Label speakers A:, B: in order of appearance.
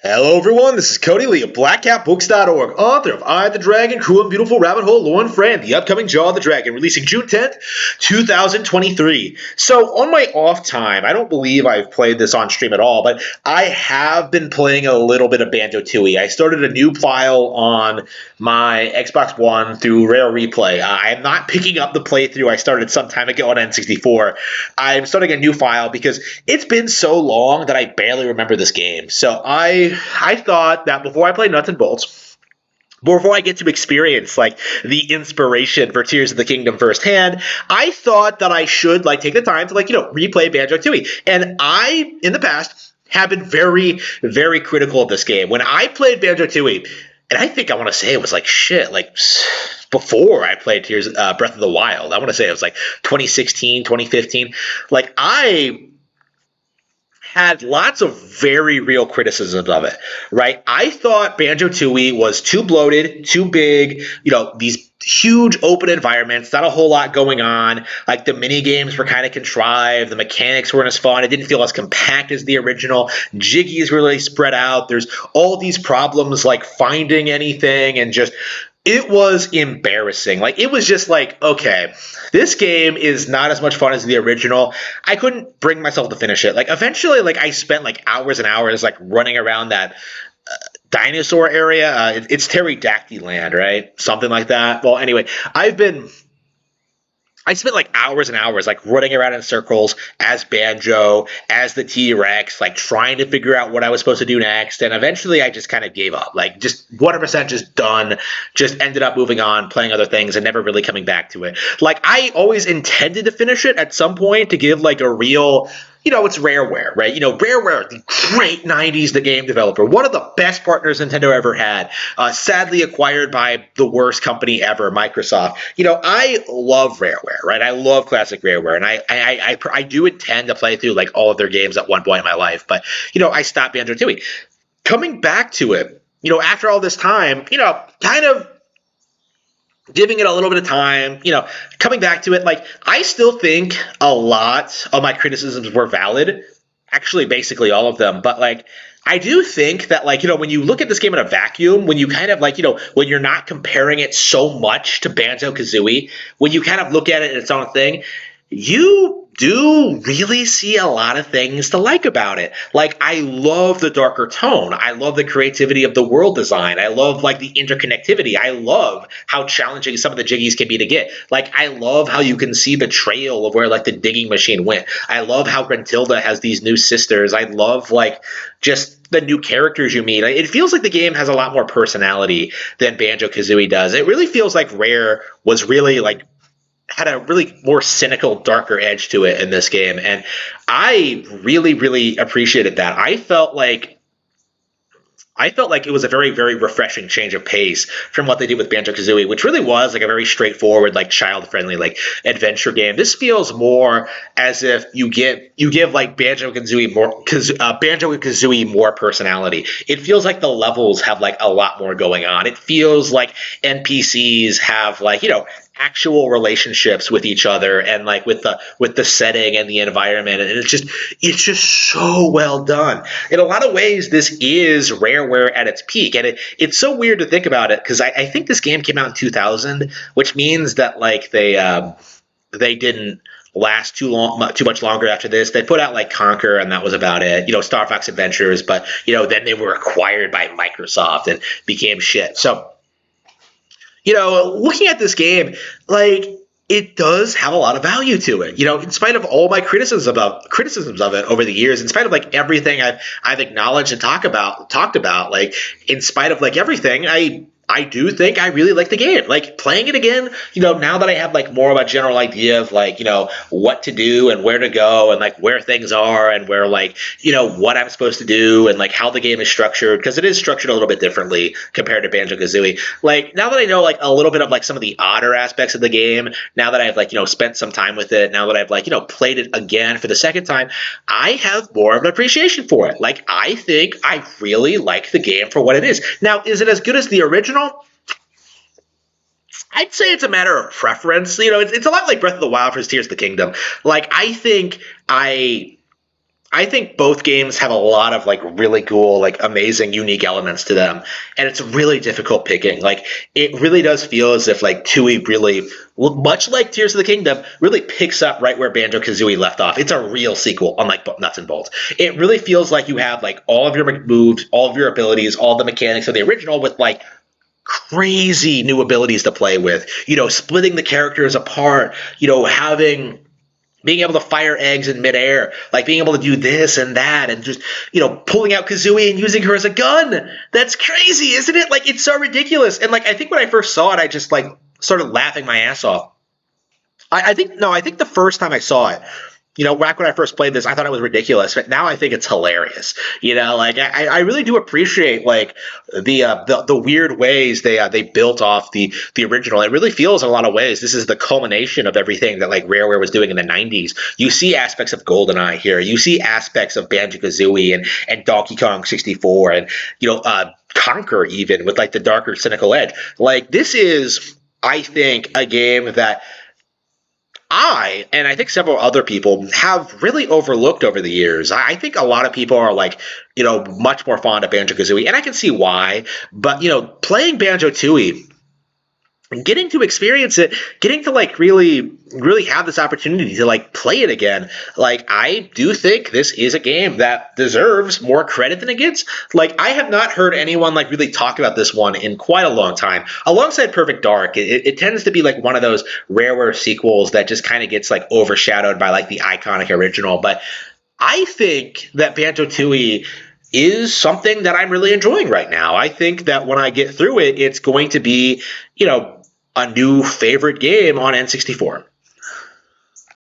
A: Hello everyone, this is Cody Lee of BlackCatBooks.org, author of I the Dragon, Cruel and Beautiful Rabbit Hole, Lore and Fran, the upcoming Jaw of the Dragon, releasing June 10th, 2023. So on my off time, I don't believe I've played this on stream at all, but I have been playing a little bit of Banjo Tooie. I started a new file on my Xbox One through Rare Replay. I'm not picking up the playthrough I started some time ago on N64. I'm starting a new file because it's been so long that I barely remember this game. So I thought that before I play Nuts and Bolts, before I get to experience like the inspiration for Tears of the Kingdom firsthand, I thought that I should take the time to replay Banjo Tooie. And I, in the past, have been very, very critical of this game. When I played Banjo Tooie, and I think I want to say it was before I played Tears Breath of the Wild. I want to say it was 2016, 2015. I had lots of very real criticisms of it, right? I thought Banjo-Tooie was too bloated, too big, these huge open environments, not a whole lot going on. The mini games were kind of contrived, the mechanics weren't as fun, it didn't feel as compact as the original. Jiggy's really spread out. There's all these problems like finding anything and just it was embarrassing. It was just okay, this game is not as much fun as the original. I couldn't bring myself to finish it. Eventually, I spent hours and hours running around that dinosaur area. It's Pterodactyl Land, right? Something like that. Well, anyway, I spent hours and hours running around in circles as Banjo, as the T-Rex, trying to figure out what I was supposed to do next. And eventually I just kind of gave up. Just 100% just done. Just ended up moving on, playing other things, and never really coming back to it. I always intended to finish it at some point to give a real, it's Rareware, right? Rareware, the great 90s the game developer, one of the best partners Nintendo ever had, sadly acquired by the worst company ever, Microsoft. I love Rareware, right? I love classic Rareware, and I do intend to play through all of their games at one point in my life, but I stopped Banjo-Tooie. Coming back to it, after all this time, kind of giving it a little bit of time, coming back to it, I still think a lot of my criticisms were valid. Actually, basically all of them. But, I do think that, when you look at this game in a vacuum, when you kind of, when you're not comparing it so much to Banjo-Kazooie, when you kind of look at it as its own thing, you do really see a lot of things to like about it. I love the darker tone. I love the creativity of the world design. I love, the interconnectivity. I love how challenging some of the jiggies can be to get. I love how you can see the trail of where, the digging machine went. I love how Gruntilda has these new sisters. I love, just the new characters you meet. It feels like the game has a lot more personality than Banjo-Kazooie does. It really feels like Rare was really, had a really more cynical, darker edge to it in this game. And I really, really appreciated that. I felt like it was a very, very refreshing change of pace from what they did with Banjo-Kazooie, which really was a very straightforward, child-friendly, adventure game. This feels more as if you give Banjo-Kazooie more personality. It feels like the levels have a lot more going on. It feels like NPCs have actual relationships with each other and with the setting and the environment, and it's just so well done. In a lot of ways, this is Rareware at its peak, and it's so weird to think about it because I think this game came out in 2000, which means that they didn't last too much longer after this. They put out Conquer, and that was about it. Star Fox Adventures, but then they were acquired by Microsoft and became shit. So looking at this game, it does have a lot of value to it. In spite of all my criticisms of it over the years, in spite of everything I've acknowledged and talked about, in spite of everything, I do think I really like the game. Playing it again, now that I have more of a general idea of what to do and where to go and where things are and where what I'm supposed to do and how the game is structured, because it is structured a little bit differently compared to Banjo-Kazooie. Now that I know a little bit of some of the odder aspects of the game, now that I've spent some time with it, now that I've played it again for the second time, I have more of an appreciation for it. I think I really like the game for what it is. Now, is it as good as the original? I'd say it's a matter of preference. It's a lot like Breath of the Wild versus Tears of the Kingdom. I think I I think both games have a lot of like really cool, like amazing, unique elements to them, and it's really difficult picking. Like it really does feel as if like Tooie really, well, much like Tears of the Kingdom, really picks up right where Banjo Kazooie left off. It's a real sequel, unlike Nuts and Bolts. It really feels like you have like all of your moves, all of your abilities, all the mechanics of the original with like crazy new abilities to play with. Splitting the characters apart. Having being able to fire eggs in midair, like being able to do this and that, and just, pulling out Kazooie and using her as a gun. That's crazy, isn't it? Like, it's so ridiculous. And, like, I think when I first saw it, I just, like, started laughing my ass off. I think the first time I saw it, back when I first played this, I thought it was ridiculous, but now I think it's hilarious. Like I really do appreciate like the weird ways they built off the original. It really feels in a lot of ways this is the culmination of everything that like Rareware was doing in the 90s. You see aspects of GoldenEye here. You see aspects of Banjo-Kazooie and Donkey Kong 64 and Conquer even with like the darker cynical edge. Like this is, I think, a game that and I think several other people have really overlooked over the years. I think a lot of people are like, much more fond of Banjo-Kazooie, and I can see why. But, playing Banjo-Tooie, getting to experience it, getting to like really, really have this opportunity to like play it again. Like I do think this is a game that deserves more credit than it gets. Like I have not heard anyone like really talk about this one in quite a long time. Alongside Perfect Dark, it tends to be like one of those Rareware sequels that just kind of gets like overshadowed by like the iconic original. But I think that Banjo-Tooie is something that I'm really enjoying right now. I think that when I get through it, it's going to be, a new favorite game on N64.